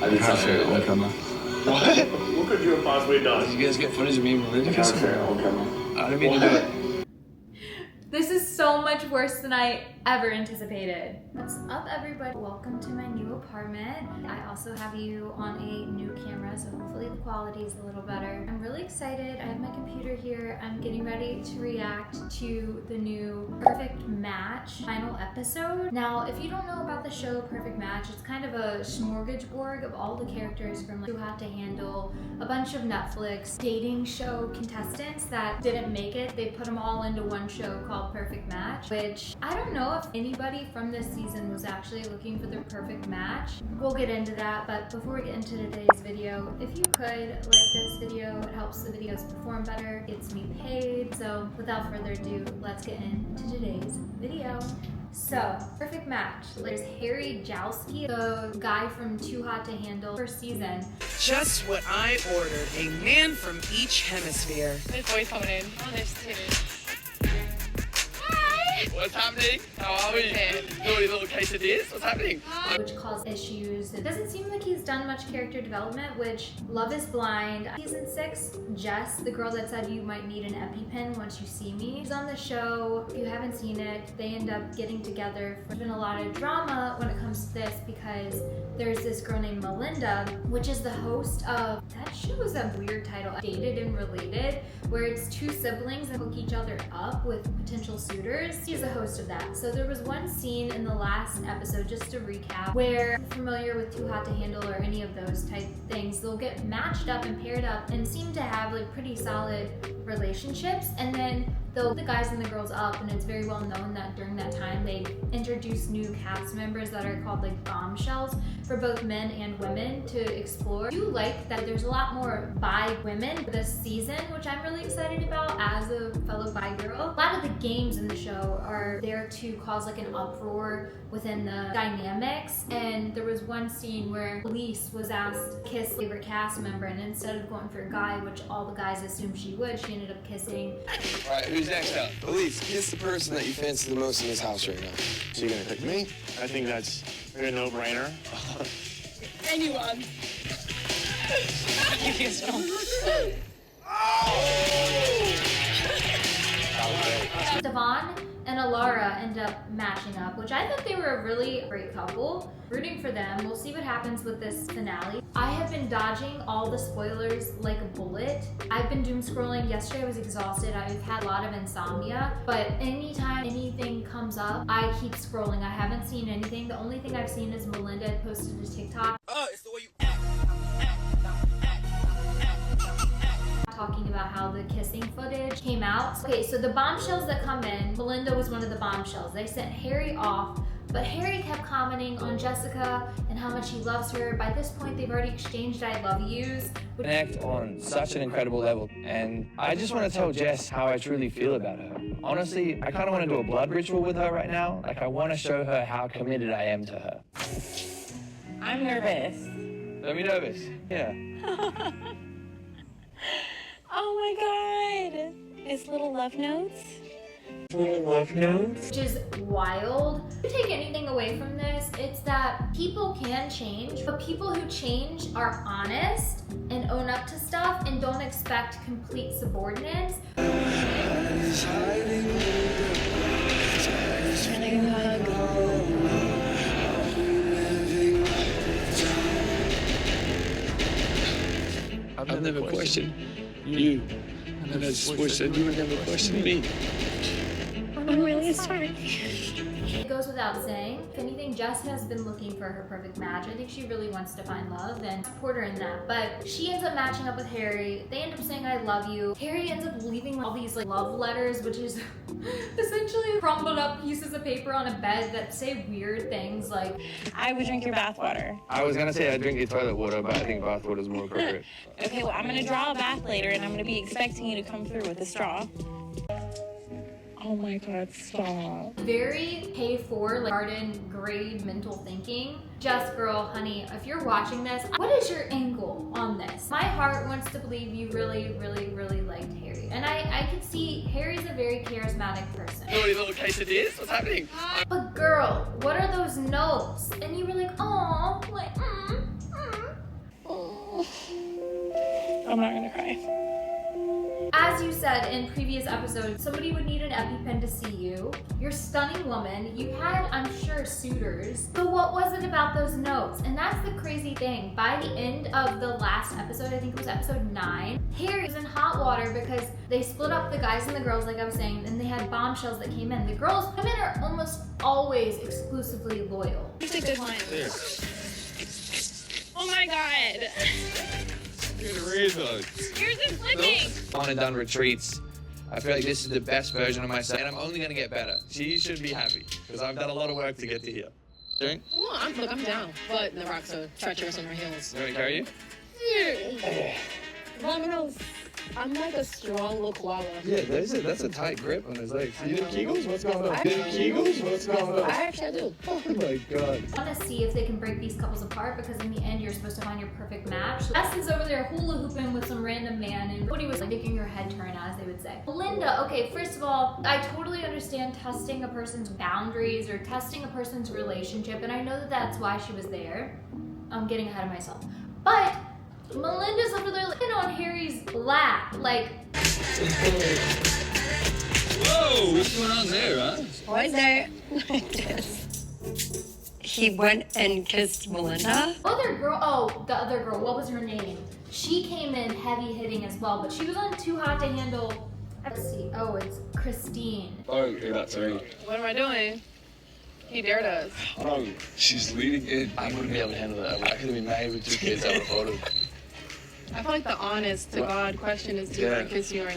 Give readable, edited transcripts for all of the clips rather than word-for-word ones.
I did something on camera. What? What could you have possibly done? Did you guys get footage of me and Melinda kissing? On camera. I didn't mean to do it. This is so much worse than I ever anticipated. What's up, everybody? Welcome to my new apartment. I also have you on a new camera, so hopefully the quality is a little better. I'm really excited. I have my computer here. I'm getting ready to react to the new Perfect Match final episode. Now, if you don't know about the show Perfect Match, it's kind of a smorgasbord of all the characters from like Too Hot to Handle, a bunch of Netflix dating show contestants that didn't make it. They put them all into one show called Perfect Match, which I don't know if anybody from this season was actually looking for their perfect match. We'll get into that, but before we get into today's video, if you could like this video, it helps the videos perform better, gets me paid. So without further ado, let's get into today's video. So, Perfect Match. There's Harry Jowski, the guy from Too Hot to Handle, first season. Just what I ordered, a man from each hemisphere. There's boys coming in. Oh, there's two. What's happening? How are we? Doing a little case of this? What's happening? Which caused issues. It doesn't seem like he's done much character development, which Love is Blind. Season 6, Jess, the girl that said you might need an EpiPen once you see me, is on the show. If you haven't seen it, they end up getting together. There's been a lot of drama when it comes to this because there's this girl named Melinda, which is the host of, that show is a weird title, Dated and Related, where it's two siblings that hook each other up with potential suitors. She's the host of that. So there was one scene in the last episode, just to recap, where if you're familiar with Too Hot to Handle or any of those type things, they'll get matched up and paired up and seem to have like pretty solid relationships, and then they'll the guys and the girls up, and it's very well known that during that time they introduce new cast members that are called like bombshells for both men and women to explore. I do like that there's a lot more bi women this season, which I'm really excited about as a fellow bi girl. A lot of the games in the show are there to cause like an uproar within the dynamics, and there was one scene where Elise was asked to kiss a favorite cast member, and instead of going for a guy, which all the guys assumed she would, she ended up kissing. All right, who's next up? Elise, kiss the person that you fancy the most in this house right now. So you're gonna pick me? I think that's a no-brainer. Anyone. Devon and Alara end up matching up, which I thought they were a really great couple. Rooting for them. We'll see what happens with this finale. I have been dodging all the spoilers like a bullet. I've been doom scrolling. Yesterday I was exhausted. I've had a lot of insomnia, but anytime anything comes up, I keep scrolling. I haven't seen anything. The only thing I've seen is Melinda posted a TikTok. It's the way you act. Talking about how the kissing footage came out. Okay, so the bombshells that come in, Melinda was one of the bombshells. They sent Harry off, but Harry kept commenting on Jessica and how much he loves her. By this point, they've already exchanged I love yous. Connect on such an incredible level, and I just want to tell Jess how I truly feel about her. Honestly, I kind of want to do a blood ritual with her right now. Like, I want to show her how committed I am to her. I'm nervous. Don't be nervous. Yeah. Oh my god. It's little love notes. Which is wild. If you take anything away from this, it's that people can change, but people who change are honest and own up to stuff and don't expect complete subordinates. I've never questioned you. And I just wish that you would never question me. I'm really sorry. It goes without saying, if anything, Jess has been looking for her perfect match. I think she really wants to find love and support her in that. But she ends up matching up with Harry. They end up saying, I love you. Harry ends up leaving all these like love letters, which is essentially crumbled up pieces of paper on a bed that say weird things like, I would drink your bathwater. I was going to say I'd drink your toilet water, but I think bath water is more appropriate. Okay, well, I'm gonna draw a bath later, and I'm gonna be expecting you to come through with a straw. Oh my god, stop. very pay for like garden grade mental thinking. Just girl, honey, if you're watching this, what is your angle on this? My heart wants to believe you really, really, really liked Harry. And I can see Harry's a very charismatic person. Doing a little case of this? What's happening? But girl, what are those notes? And you were like, oh, like, I'm not gonna cry. As you said in previous episodes, somebody would need an EpiPen to see you. You're a stunning woman. You had, I'm sure, suitors. But what was it about those notes? And that's the crazy thing. By the end of the last episode, I think it was episode 9, Harry was in hot water because they split up the guys and the girls, like I was saying, and they had bombshells that came in. The women are almost always exclusively loyal. It's a good one. Oh my god. Yours is flipping. On and done retreats. I feel like this is the best version of myself, and I'm only gonna get better. She should be happy because I've done a lot of work to get to here. Drink? Well, I'm down, but the rocks are treacherous on our heels. You want me to carry you? I'm like a strong little koala. Yeah, that's a tight grip on his legs. You did Kegels? What's going on? What's going on? I actually do. Oh my god. I want to see if they can break these couples apart because in the end you're supposed to find your perfect match. So Justin's over there hula hooping with some random man and Cody was like making her head turn, as they would say. Melinda, okay, first of all, I totally understand testing a person's boundaries or testing a person's relationship, and I know that that's why she was there. I'm getting ahead of myself. But Melinda's over there looking on Harry's lap, like. Whoa, what's going on there, huh? What's there? He went and kissed Melinda. The other girl, what was her name? She came in heavy hitting as well, but she was on Too Hot to Handle. Let's see. Oh, it's Christine. Oh, yeah, that's right. What am I doing? He dared us. Oh, she's leading in. I wouldn't be able to handle that. I could have been married with 2 kids. I would have folded. I feel like the honest to God question is, do I kiss you or not?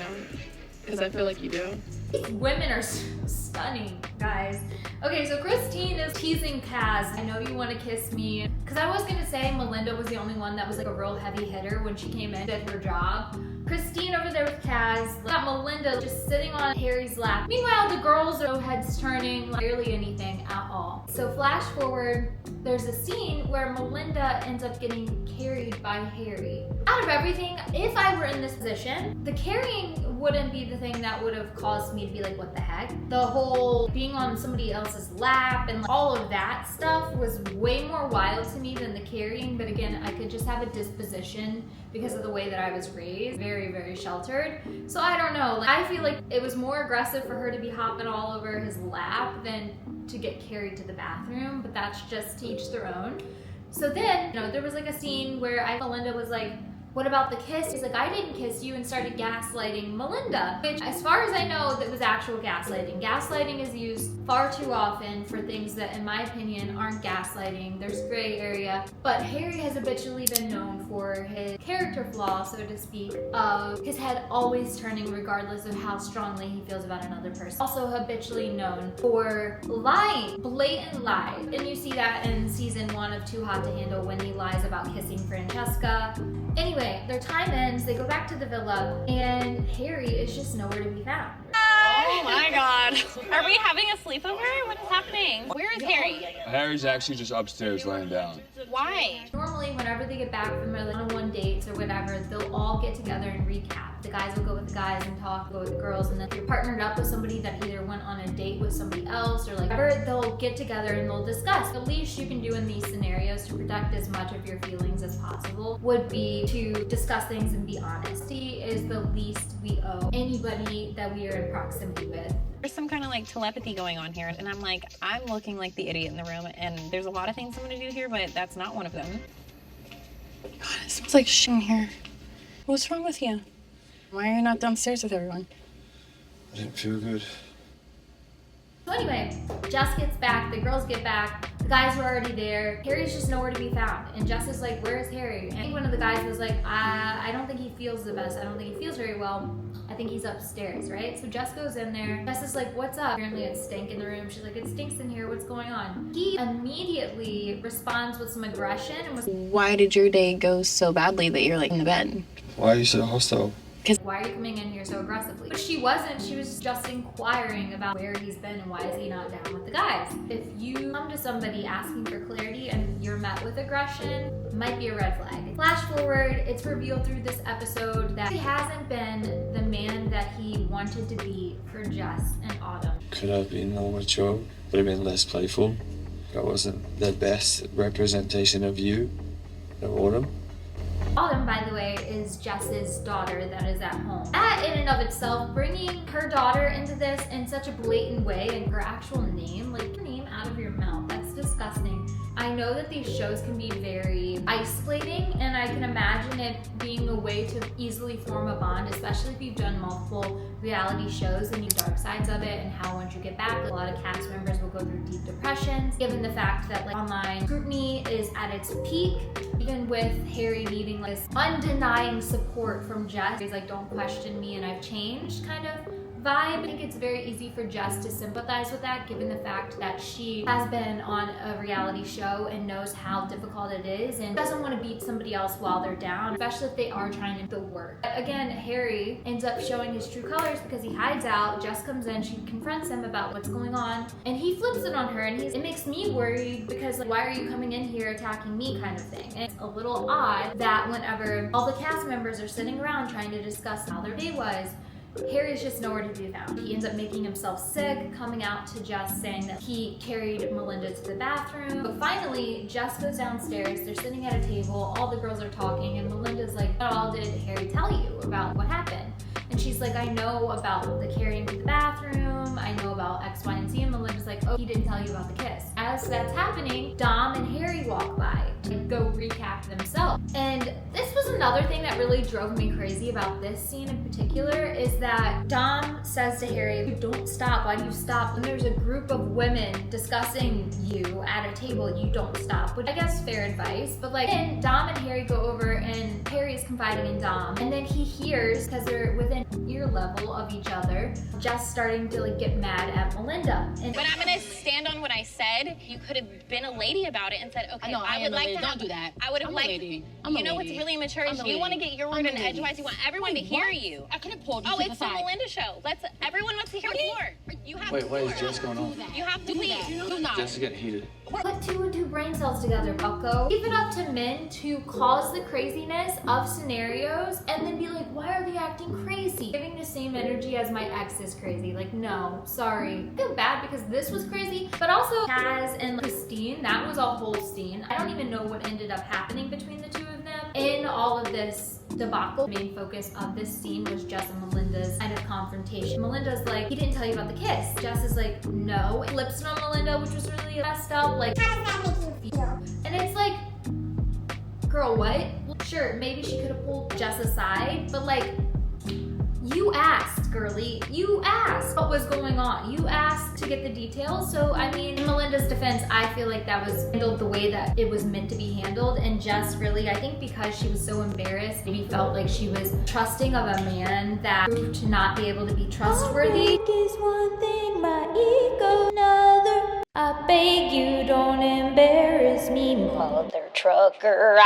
Because I feel like you do. These women are stunning, guys. Okay, so Christine is teasing Kaz. I know you want to kiss me. Because I was going to say Melinda was the only one that was like a real heavy hitter when she came in, did her job. Christine over there with Kaz. Got Melinda just sitting on Harry's lap. Meanwhile, the girls are heads turning, like barely anything at all. So flash forward, there's a scene where Melinda ends up getting carried by Harry. Out of everything, if I were in this position, the carrying wouldn't be the thing that would have caused me to be like, what the heck? The whole being on somebody else's lap and all of that stuff was way more wild to me than the carrying. But again, I could just have a disposition because of the way that I was raised, very, very sheltered. So I don't know, I feel like it was more aggressive for her to be hopping all over his lap than to get carried to the bathroom, but that's just to each their own. So then, there was like a scene where Melinda was like, what about the kiss? He's like, I didn't kiss you, and started gaslighting Melinda, which as far as I know, that was actual gaslighting. Gaslighting is used far too often for things that, in my opinion, aren't gaslighting. There's gray area. But Harry has habitually been known for his character flaw, so to speak, of his head always turning regardless of how strongly he feels about another person. Also habitually known for lying, blatant lies. And you see that in season 1 of Too Hot to Handle when he lies about kissing Francesca. Anyway, their time ends, they go back to the villa, and Harry is just nowhere to be found. Oh my god. Are we having a sleepover? What is happening? Where is Harry? Harry's actually just upstairs laying down. Why? Normally, whenever they get back from their one-on-one dates or whatever, they'll all get together and recap. The guys will go with the guys and talk, go with the girls, and then if you're partnered up with somebody that either went on a date with somebody else or like whatever, they'll get together and they'll discuss. The least you can do in these scenarios to protect as much of your feelings as possible would be to discuss things and be honest. Honesty is the least we owe anybody that we are in proximity with. There's some kind of like telepathy going on here, and I'm looking like the idiot in the room, and there's a lot of things I'm gonna do here, but that's not one of them. God, it smells like shit in here. What's wrong with you? Why are you not downstairs with everyone? I didn't feel good. So anyway, Jess gets back, the girls get back, the guys were already there. Harry's just nowhere to be found. And Jess is like, where is Harry? And one of the guys was like, I don't think he feels the best. I don't think he feels very well. I think he's upstairs, right? So Jess goes in there. Jess is like, what's up? Apparently it stank in the room. She's like, it stinks in here. What's going on? He immediately responds with some aggression and was, Why did your day go so badly that you're like in the bed? Why are you so hostile? why are you coming in here so aggressively? But she wasn't. She was just inquiring about where he's been and why is he not down with the guys. If you come to somebody asking for clarity and you're met with aggression, it might be a red flag. Flash forward, it's revealed through this episode that he hasn't been the man that he wanted to be for Jess and Autumn. Could have been more mature, could have been less playful. I wasn't the best representation of you, of Autumn. Autumn, by the way, is Jess's daughter that is at home. That in and of itself, bringing her daughter into this in such a blatant way and her actual name, like your name out of your mouth, that's disgusting. I know that these shows can be very isolating, and I can imagine it being a way to easily form a bond, especially if you've done multiple reality shows and you dark sides of it, and how once you get back, a lot of cast members will go through deep depressions, given the fact that like online scrutiny is at its peak, even with Harry needing like this undenying support from Jess. He's like, don't question me and I've changed kind of vibe. I think it's very easy for Jess to sympathize with that, given the fact that she has been on a reality show and knows how difficult it is and doesn't want to beat somebody else while they're down, especially if they are trying to do the work. But again, Harry ends up showing his true colors because he hides out. Jess comes in, she confronts him about what's going on, and he flips it on her, and it makes me worried because like, why are you coming in here attacking me kind of thing. And it's a little odd that whenever all the cast members are sitting around trying to discuss how their day was, Harry's just nowhere to be found. He ends up making himself sick, coming out to Jess saying that he carried Melinda to the bathroom. But finally, Jess goes downstairs, they're sitting at a table, all the girls are talking, and Melinda's like, what all did Harry tell you about what happened? And she's like, I know about the carrying to the bathroom, I know about X, Y, and Z, and Melinda's like, oh, he didn't tell you about the kiss. As that's happening, Dom and Harry walk by to go recap themselves. And this was another thing that really drove me crazy about this scene in particular, is that Dom says to Harry, don't stop, why do you stop? And there's a group of women discussing you at a table, you don't stop, which I guess fair advice, but like, then Dom and Harry go over and Harry is confiding in Dom, and then he hears, because they're within ear level of each other, Jess starting to like get mad at Melinda. And but I'm gonna stand on what I said. You could have been a lady about it and said, okay, I would like to don't do that. I would have liked, you know what's really immature is you want to get your word in edgewise. You want everyone to hear you. I could have pulled you Oh, to the it's the side. Melinda show. Everyone wants to hear more. You have Wait, to what is Jess going on? You have to leave. Do not. Jess is getting heated. put two and two brain cells together, bucko. Leave it up to men to cause the craziness of scenarios and then be like, why are they acting crazy? Giving the same energy as my ex is crazy. Like, no, sorry. I feel bad because this was crazy, but also Kaz and Christine, that was a whole scene. I don't even know what ended up happening between the two of them. In all of this debacle, the main focus of this scene was Jess and Melinda's kind of confrontation. Melinda's like, he didn't tell you about the kiss. Jess is like, no. Flips it on Melinda, which was really messed up. Like, how does that make you feel? And it's like, girl, what? Sure, maybe she could have pulled Jess aside, but like, you asked, girly. You asked what was going on. You asked to get the details. So, I mean, in Melinda's defense, I feel like that was handled the way that it was meant to be handled. And Jess really, I think because she was so embarrassed, maybe felt like she was trusting of a man that proved to not be able to be trustworthy. Is one thing, my ego another. I beg you, don't embarrass me, mother trucker.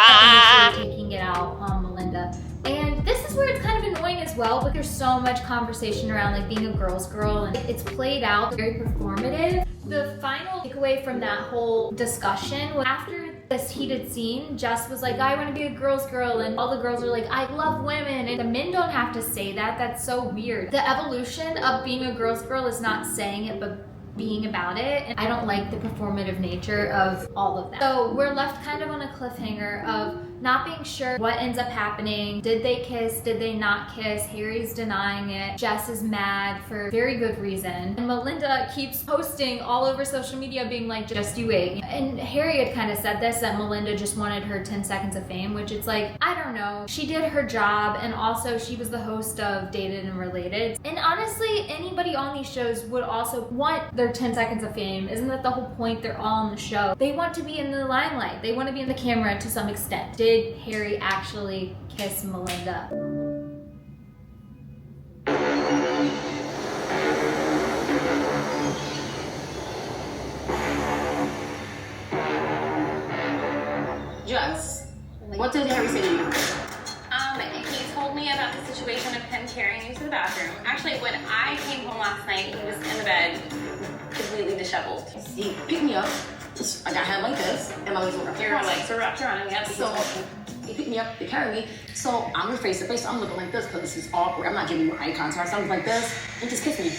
Taking it out on Melinda. And this is where it's kind of annoying as well, but there's so much conversation around like being a girl's girl and it's played out very performative. The final takeaway from that whole discussion was after this heated scene, Jess was like, I want to be a girl's girl, and all the girls are like, I love women, and the men don't have to say that. That's so weird. The evolution of being a girl's girl is not saying it, but being about it, and I don't like the performative nature of all of that. So we're left kind of on a cliffhanger of not being sure what ends up happening. Did they kiss? Did they not kiss? Harry's denying it. Jess is mad for very good reason. And Melinda keeps posting all over social media being like, just you wait. And Harry had kind of said this, that Melinda just wanted her 10 seconds of fame, which it's like, I don't know. She did her job, and also she was the host of Dated and Related. And honestly, anybody on these shows would also want their 10 seconds of fame. Isn't that the whole point? They're all on the show. They want to be in the limelight. They want to be in the camera to some extent. Did Harry actually kiss Melinda? Jess, what did Harry say to you? He told me about the situation of him carrying you to the bathroom. Actually, when I came home last night, he was in the bed, completely disheveled. He picked me up. I got head like this, and my legs were wrapped Your around. legs are wrapped around him. Yep. So he picked me up, they carried me. So I'm face to face. So I'm looking like this because this is awkward. I'm not giving you eye contact. So I'm like this, and just kiss me.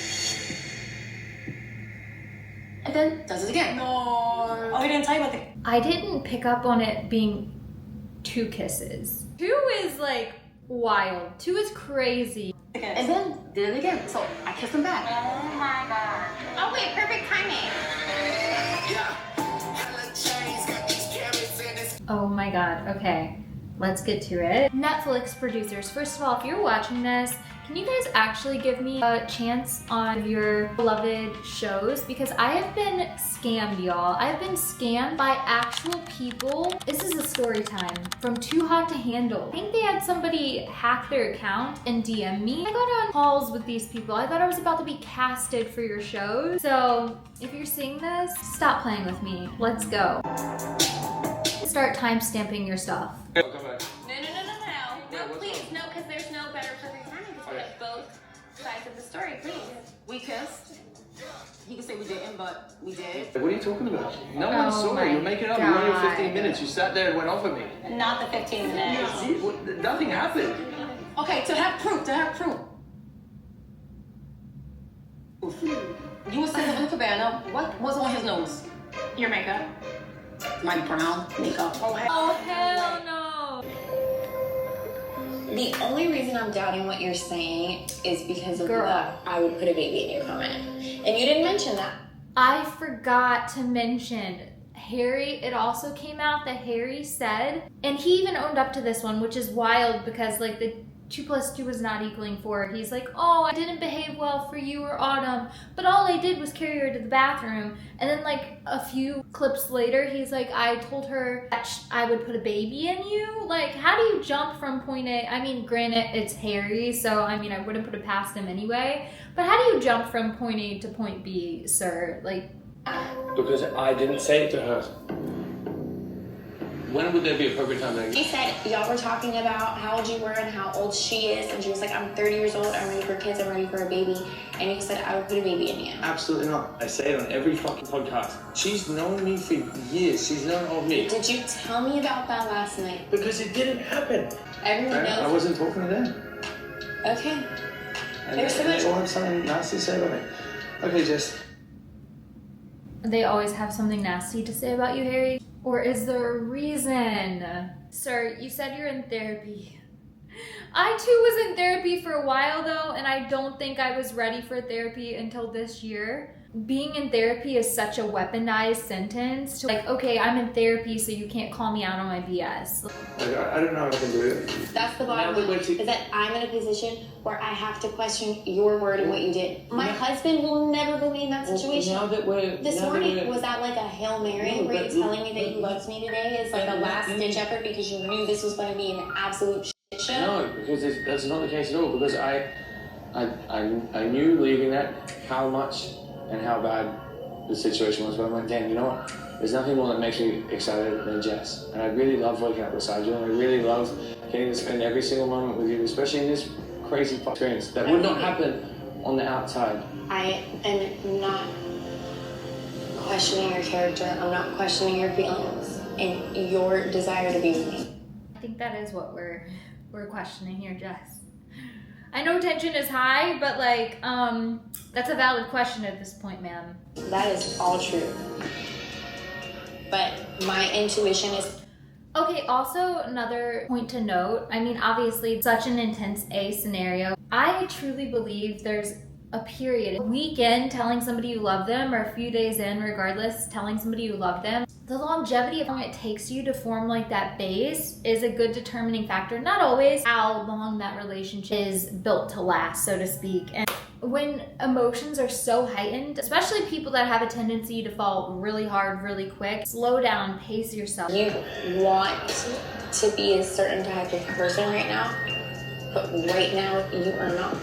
And then does it again. No. Oh, he didn't tell you about the. I didn't pick up on it being 2 kisses. 2 is like wild. 2 is crazy. And then did it again. So I kissed him back. Oh my god. Oh wait, perfect timing. Oh my god, okay. Let's get to it. Netflix producers, first of all, if you're watching this, can you guys actually give me a chance on your beloved shows? Because I have been scammed, y'all. I've been scammed by actual people. This is a story time from Too Hot to Handle. I think they had somebody hack their account and DM me. I got on calls with these people. I thought I was about to be casted for your shows. So if you're seeing this, stop playing with me. Let's go. Start time stamping your stuff. No, please, no, because there's no better perfect timing because we have both sides of the story, please. We kissed. He can say we didn't, but we did. What are you talking about? No one saw it. You're making it up. You only have 15 minutes. You sat there and went off at me. Not the 15 minutes. Nothing happened. Okay, to have proof. You were sitting in the cabana. What was on his nose? Your makeup. My brown makeup. Oh hell no. The only reason I'm doubting what you're saying is because of Girl. the I would put a baby in your comment. And you didn't mention that. I forgot to mention Harry. It also came out that Harry said, and he even owned up to this one, which is wild because like the 2 + 2 was not equaling 4. He's like, oh, I didn't behave well for you or Autumn, but all I did was carry her to the bathroom. And then like a few clips later, he's like, I told her that I would put a baby in you. Like, how do you jump from point A? I mean, granted, it's Harry, so I mean, I wouldn't put it past him anyway. But how do you jump from point A to point B, sir? Like, Because I didn't say it to her. When would there be a appropriate time to... She said y'all were talking about how old you were and how old she is, and she was like, I'm 30 years old, I'm ready for kids, I'm ready for a baby. And you said I would put a baby in you. Absolutely not. I say it on every fucking podcast. She's known me for years. She's known of me. Did you tell me about that last night? Because it didn't happen. Everyone knows. I wasn't talking to them. Okay. And they all have something nasty to say about me. Okay, Jess. they always have something nasty to say about you, Harry? Or is there a reason? Sir, you said you're in therapy. I too was in therapy for a while though, and I don't think I was ready for therapy until this year. Being in therapy is such a weaponized sentence to like, okay, I'm in therapy so you can't call me out on my BS. I don't know if I can do it. That's the bottom line, is that I'm in a position where I have to question your word and what you did. My husband will never believe that situation. This morning, was that like a Hail Mary? Were you telling me that you loved me today? It's like a last ditch effort because you knew this was going to be an absolute shit show? No, because that's not the case at all. Because I knew leaving that how much and how bad the situation was, but I'm like, damn, you know what? There's nothing more that makes me excited than Jess. And I really love waking up beside you, and I really love getting to spend every single moment with you, especially in this crazy experience that would not happen on the outside. I am not questioning your character. I'm not questioning your feelings and your desire to be with me. I think that is what we're questioning here, Jess. I know tension is high, but like, that's a valid question at this point, ma'am. That is all true. But my intuition is... Okay, also another point to note, I mean, obviously it's such an intense scenario. I truly believe there's a period, a week in telling somebody you love them, or a few days in, regardless, telling somebody you love them. The longevity of how long it takes you to form like that base is a good determining factor. Not always how long that relationship is built to last, so to speak. And when emotions are so heightened, especially people that have a tendency to fall really hard, really quick, slow down, pace yourself. You want to be a certain type of person right now, but right now you are not.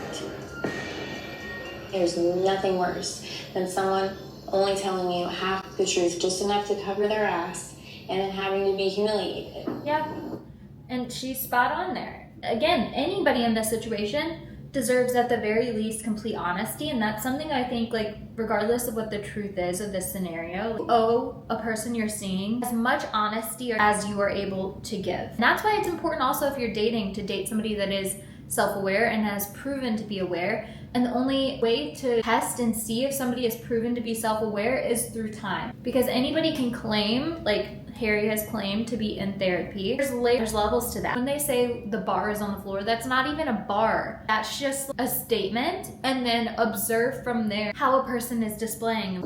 There's nothing worse than someone only telling you half the truth, just enough to cover their ass, and then having to be humiliated. Yeah, and she's spot on there. Again, anybody in this situation deserves at the very least complete honesty, and that's something I think, like, regardless of what the truth is of this scenario, you owe a person you're seeing as much honesty as you are able to give. And that's why it's important also if you're dating to date somebody that is self-aware and has proven to be aware. And the only way to test and see if somebody is proven to be self-aware is through time. Because anybody can claim, like Harry has claimed to be in therapy. There's levels to that. When they say the bar is on the floor, that's not even a bar. That's just a statement, and then observe from there how a person is displaying.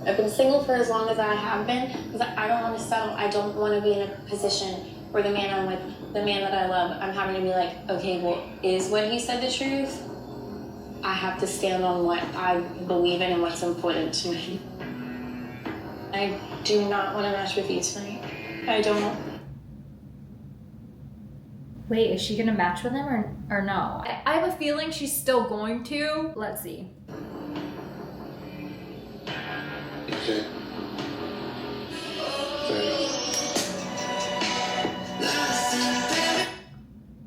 I've been single for as long as I have been because I don't want to settle. I don't want to be in a position where the man I'm with, the man that I love, I'm having to be like, okay, well, is what he said the truth? I have to stand on what I believe in and what's important to me. I do not want to match with you tonight. I don't. Wait, is she gonna match with him or no? I have a feeling she's still going to. Let's see. Okay.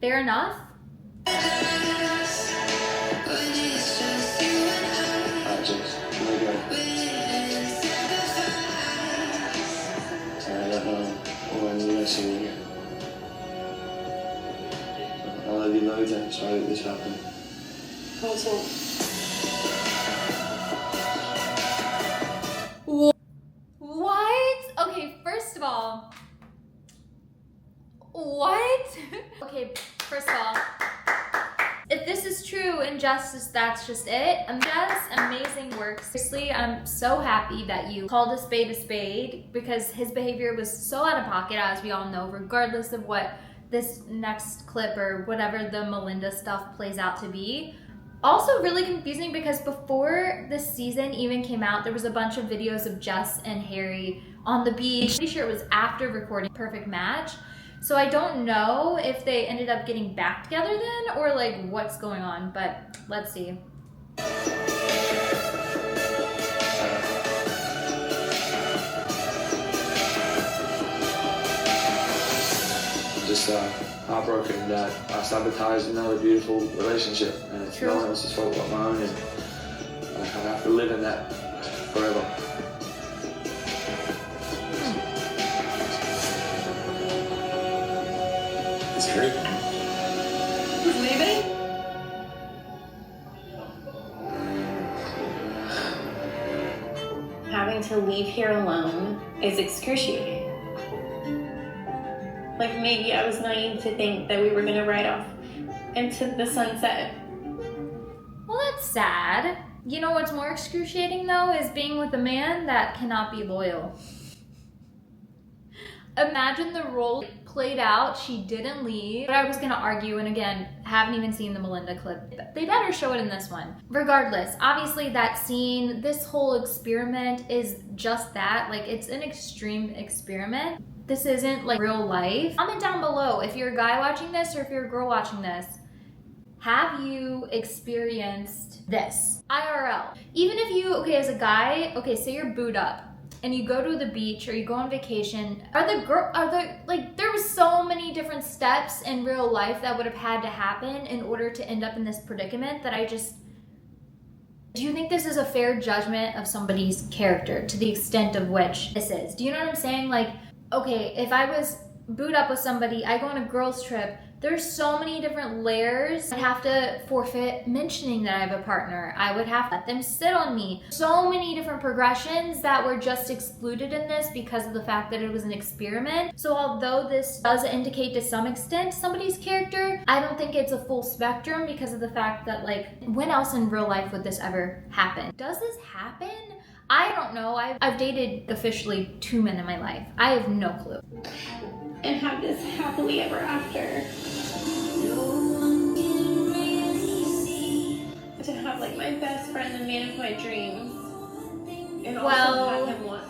Fair enough? James, here we go. I don't know when you're gonna see me again. I love you loads, I'm sorry that this happened. Me too. What? Okay, first of all, what? Okay, first of all, if this is true, Injustice, that's just it. Jess, amazing work. Seriously, I'm so happy that you called a spade because his behavior was so out of pocket, as we all know, regardless of what this next clip or whatever the Melinda stuff plays out to be. Also really confusing because before this season even came out, there was a bunch of videos of Jess and Harry on the beach. I'm pretty sure it was after recording Perfect Match. So I don't know if they ended up getting back together then or like what's going on, but let's see. Just heartbroken that I sabotaged another beautiful relationship, and it's no one else's fault but my own, and I have to live in that forever. It's great. He's leaving? Having to leave here alone is excruciating. Like maybe I was naive to think that we were gonna ride off into the sunset. Well, that's sad. You know what's more excruciating though is being with a man that cannot be loyal. Imagine the role played out, she didn't leave. But I was gonna argue, and again, haven't even seen the Melinda clip. They better show it in this one. Regardless, obviously that scene, this whole experiment is just that. Like, it's an extreme experiment. This isn't like real life. Comment down below if you're a guy watching this or if you're a girl watching this. Have you experienced this? IRL. Even if you, okay, as a guy, okay, say you're booed up and you go to the beach or you go on vacation, there was so many different steps in real life that would have had to happen in order to end up in this predicament that do you think this is a fair judgment of somebody's character to the extent of which this is? Do you know what I'm saying? Like, okay, if I was booed up with somebody, I go on a girls trip, there's so many different layers. I'd have to forfeit mentioning that I have a partner. I would have to let them sit on me. So many different progressions that were just excluded in this because of the fact that it was an experiment. So although this does indicate to some extent somebody's character, I don't think it's a full spectrum because of the fact that, like, when else in real life would this ever happen? Does this happen? I don't know. I've dated officially 2 men in my life. I have no clue. And have this happily ever after. To have like my best friend, the man of my dreams, and also have him what?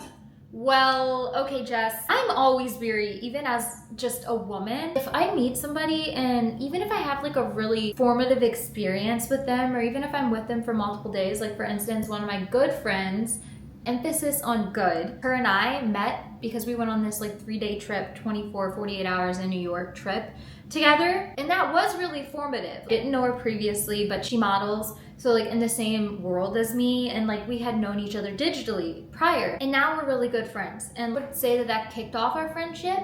Well, okay, Jess, I'm always weary, even as just a woman. If I meet somebody and even if I have like a really formative experience with them, or even if I'm with them for multiple days, like for instance, one of my good friends, emphasis on good, her and I met because we went on this like 3-day trip, 48 hours in New York trip together, and that was really formative. Didn't know her previously, but she models, so like in the same world as me, and like we had known each other digitally prior, and now we're really good friends. And I would say that kicked off our friendship,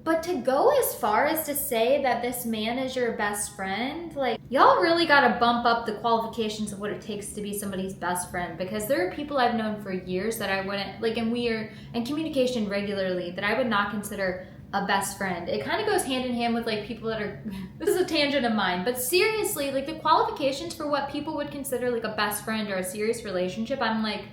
But to go as far as to say that this man is your best friend, like, y'all really gotta bump up the qualifications of what it takes to be somebody's best friend, because there are people I've known for years that I wouldn't, like, and we are in communication regularly, that I would not consider a best friend. It kind of goes hand in hand with like people that are, this is a tangent of mine, but seriously, like the qualifications for what people would consider like a best friend or a serious relationship, I'm like,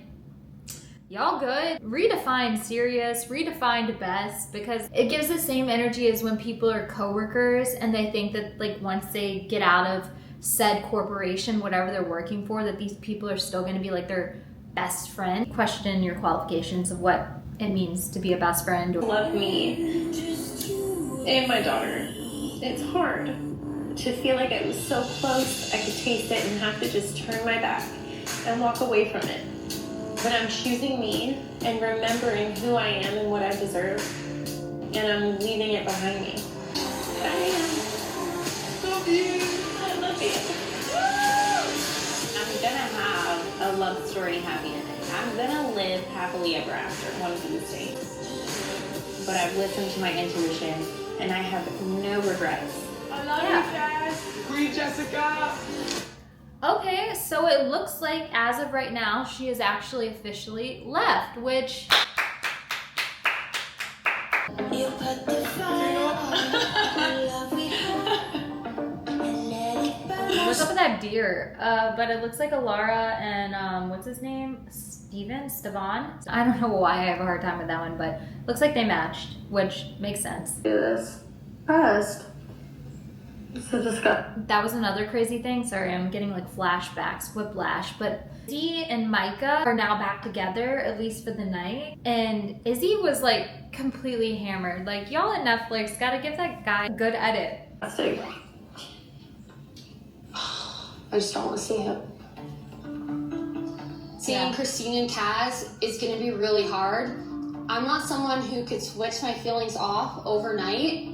y'all good? Redefine serious, redefine best, because it gives the same energy as when people are coworkers and they think that like once they get out of said corporation, whatever they're working for, that these people are still gonna be like their best friend. Question your qualifications of what it means to be a best friend. Love me and my daughter. It's hard to feel like it was so close, I could taste it and have to just turn my back and walk away from it. But I'm choosing me and remembering who I am and what I deserve, and I'm leaving it behind me. I love you. I love you. I'm gonna have a love story happy ending. I'm gonna live happily ever after one of these days. But I've listened to my intuition and I have no regrets. I love you, Jess. Queen Jessica! Okay, so it looks like as of right now, she is actually officially left, which... You put the fire on the love we had and let it burn. What's up with that deer? But it looks like Alara and, what's his name? Stevan? I don't know why I have a hard time with that one, but looks like they matched, which makes sense. Do this fast. So just got. That was another crazy thing. Sorry, I'm getting like flashbacks, whiplash. But Izzy and Micah are now back together, at least for the night. And Izzy was like completely hammered. Like, y'all at Netflix gotta give that guy a good edit. I just don't want to see him. Seeing Christine and Kaz is going to be really hard. I'm not someone who could switch my feelings off overnight.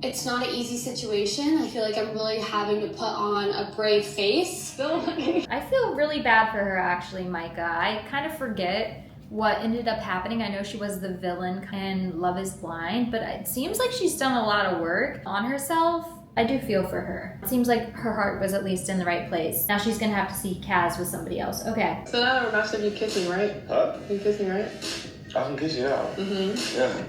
It's not an easy situation. I feel like I'm really having to put on a brave face. Still, I feel really bad for her, actually, Micah. I kind of forget what ended up happening. I know she was the villain in Love is Blind, but it seems like she's done a lot of work on herself. I do feel for her. It seems like her heart was at least in the right place. Now she's gonna have to see Kaz with somebody else. Okay. So now we're matching you kissing, right? Huh? You kissing, right? I can kiss you now. Mm-hmm. Yeah.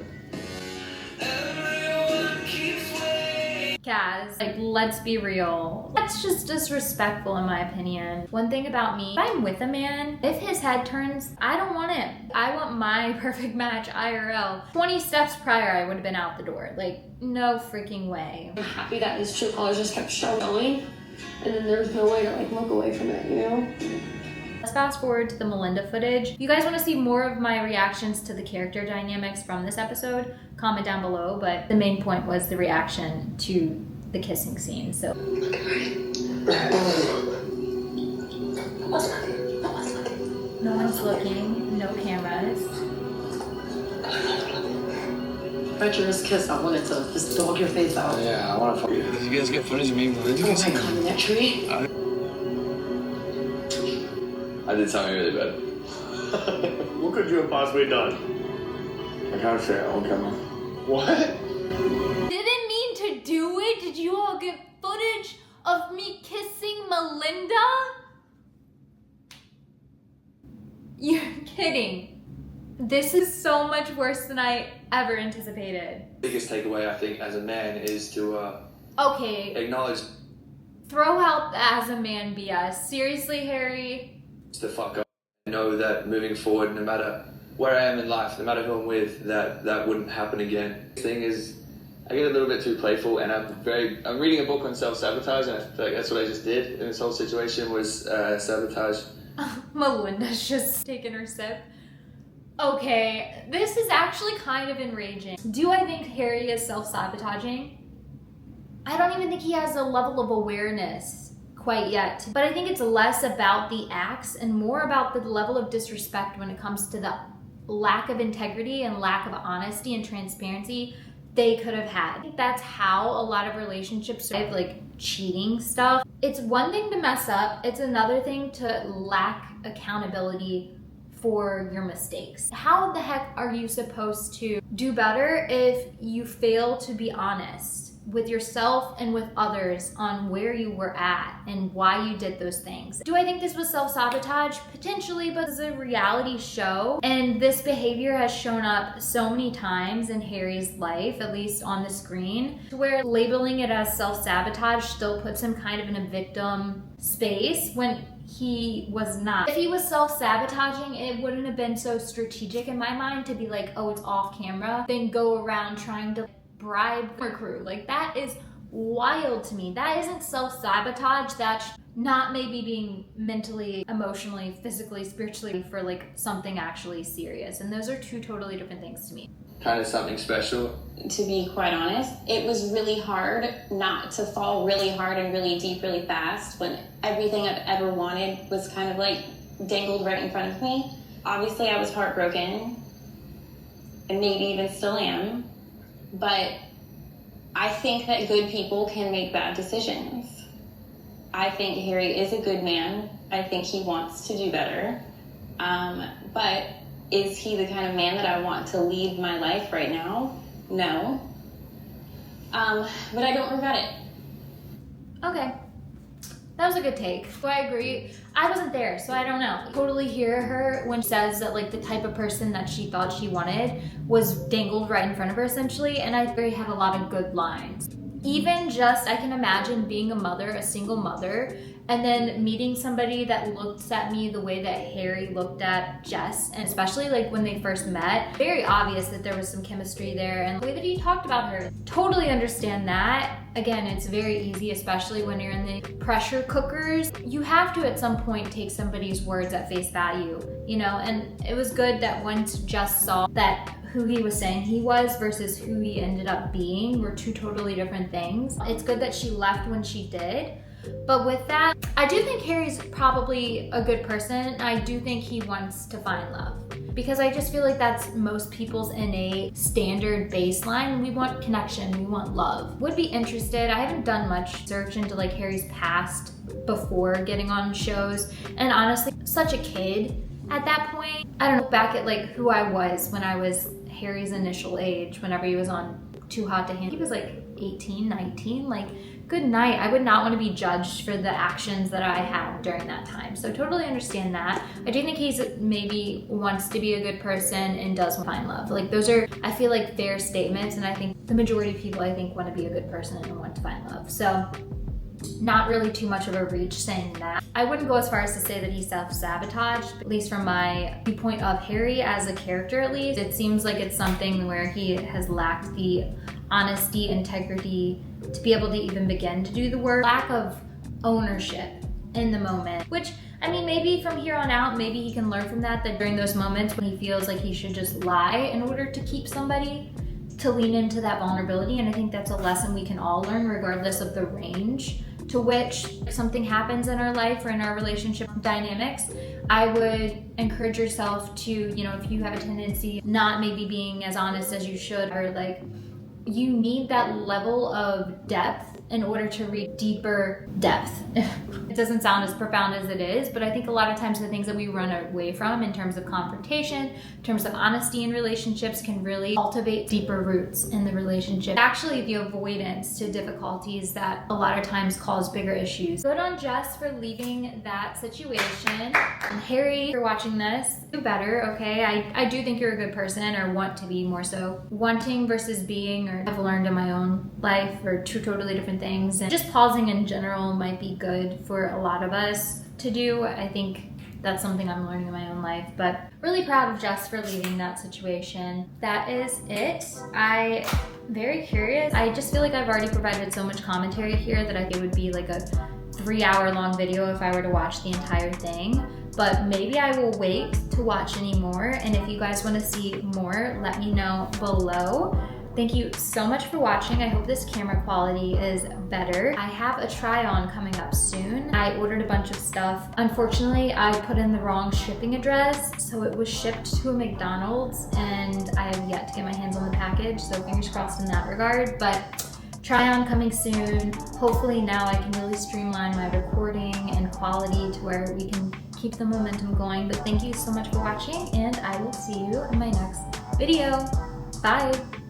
Kaz, like, let's be real. That's just disrespectful in my opinion. One thing about me, if I'm with a man, if his head turns, I don't want it. I want my perfect match IRL. 20 steps prior, I would have been out the door. Like, no freaking way. I'm happy that his true colors just kept showing, and then there's no way to like look away from it, you know? Let's fast forward to the Melinda footage. If you guys want to see more of my reactions to the character dynamics from this episode, comment down below, but the main point was the reaction to the kissing scene, so. No one's looking, no cameras. Treacherous kiss, I wanted to just dog your face out. Yeah, I want to. Did you guys get footage of me and Melinda Oh my kissing? god, in that tree? I did something really bad. What could you have possibly done? I can't say it on camera. What? Didn't mean to do it. Did you all get footage of me kissing Melinda? You're kidding. This is so much worse than I ever anticipated. Biggest takeaway, I think, as a man is to Okay, acknowledge throw out the as a man BS. Seriously, Harry? to fuck up. Know that moving forward, no matter where I am in life, no matter who I'm with, that wouldn't happen again. The thing is, I get a little bit too playful, and I'm reading a book on self-sabotage, and I feel like that's what I just did in this whole situation was sabotage. Melinda's just taking her sip. Okay, this is actually kind of enraging. Do I think Harry is self-sabotaging? I don't even think he has a level of awareness quite yet. But I think it's less about the acts and more about the level of disrespect when it comes to the lack of integrity and lack of honesty and transparency they could have had. I think that's how a lot of relationships survive, like cheating stuff. It's one thing to mess up, it's another thing to lack accountability for your mistakes. How the heck are you supposed to do better if you fail to be honest with yourself and with others on where you were at and why you did those things? Do I think this was self-sabotage? Potentially, but this is a reality show, and this behavior has shown up so many times in Harry's life, at least on the screen, to where labeling it as self-sabotage still puts him kind of in a victim space when he was not. If he was self-sabotaging, it wouldn't have been so strategic in my mind to be like, oh, it's off camera, then go around trying to bribe her crew. Like, that is wild to me. That isn't self-sabotage. That's not maybe being mentally, emotionally, physically, spiritually for like something actually serious. And those are two totally different things to me. Kind of something special. To be quite honest, it was really hard not to fall really hard and really deep really fast when everything I've ever wanted was kind of like dangled right in front of me. Obviously, I was heartbroken, and maybe even still am. But I think that good people can make bad decisions. I think Harry is a good man. I think he wants to do better. But is he the kind of man that I want to lead my life right now? No. But I don't regret it. Okay. That was a good take. So I agree. I wasn't there, so I don't know. I totally hear her when she says that like the type of person that she thought she wanted was dangled right in front of her essentially, and I agree, have a lot of good lines. Even just, I can imagine being a mother, a single mother, and then meeting somebody that looks at me the way that Harry looked at Jess, and especially like when they first met, very obvious that there was some chemistry there, and the way that he talked about her, totally understand that. Again, it's very easy, especially when you're in the pressure cookers. You have to at some point take somebody's words at face value, you know, and it was good that once Jess saw that who he was saying he was versus who he ended up being were two totally different things. It's good that she left when she did. But with that, I do think Harry's probably a good person. I do think he wants to find love, because I just feel like that's most people's innate standard baseline. We want connection, we want love. Would be interested. I haven't done much research into like Harry's past before getting on shows, and honestly, such a kid at that point. I don't know, back at like who I was when I was Harry's initial age, whenever he was on Too Hot to Handle. He was like 18, 19, like good night. I would not want to be judged for the actions that I had during that time. So totally understand that. I do think he's maybe wants to be a good person and does find love. Like those are, I feel like, fair statements, and I think the majority of people I think want to be a good person and want to find love. So not really too much of a reach saying that. I wouldn't go as far as to say that he self-sabotaged, at least from my viewpoint of Harry as a character at least. It seems like it's something where he has lacked the honesty, integrity to be able to even begin to do the work. Lack of ownership in the moment, which, I mean, maybe from here on out, maybe he can learn from that during those moments when he feels like he should just lie in order to keep somebody, to lean into that vulnerability. And I think that's a lesson we can all learn regardless of the range to which something happens in our life or in our relationship dynamics. I would encourage yourself to, you know, if you have a tendency not maybe being as honest as you should, or like you need that level of depth in order to reach deeper depth. It doesn't sound as profound as it is, but I think a lot of times the things that we run away from in terms of confrontation, in terms of honesty in relationships, can really cultivate deeper roots in the relationship. Actually, the avoidance to difficulties that a lot of times cause bigger issues. Good on Jess for leaving that situation. And Harry, if you're watching this, do better, okay? I do think you're a good person, or want to be more so. Wanting versus being, or I've learned in my own life, are two totally different things. And just pausing in general might be good for a lot of us to do. I think that's something I'm learning in my own life, but really proud of Jess for leaving that situation. That is it. I'm very curious. I just feel like I've already provided so much commentary here that I think it would be like a 3-hour-long video if I were to watch the entire thing. But maybe I will wait to watch any more. And if you guys want to see more, let me know below. Thank you so much for watching. I hope this camera quality is better. I have a try-on coming up soon. I ordered a bunch of stuff. Unfortunately, I put in the wrong shipping address, so it was shipped to a McDonald's, and I have yet to get my hands on the package, so fingers crossed in that regard. But try-on coming soon. Hopefully now I can really streamline my recording and quality to where we can keep the momentum going. But thank you so much for watching, and I will see you in my next video. Bye!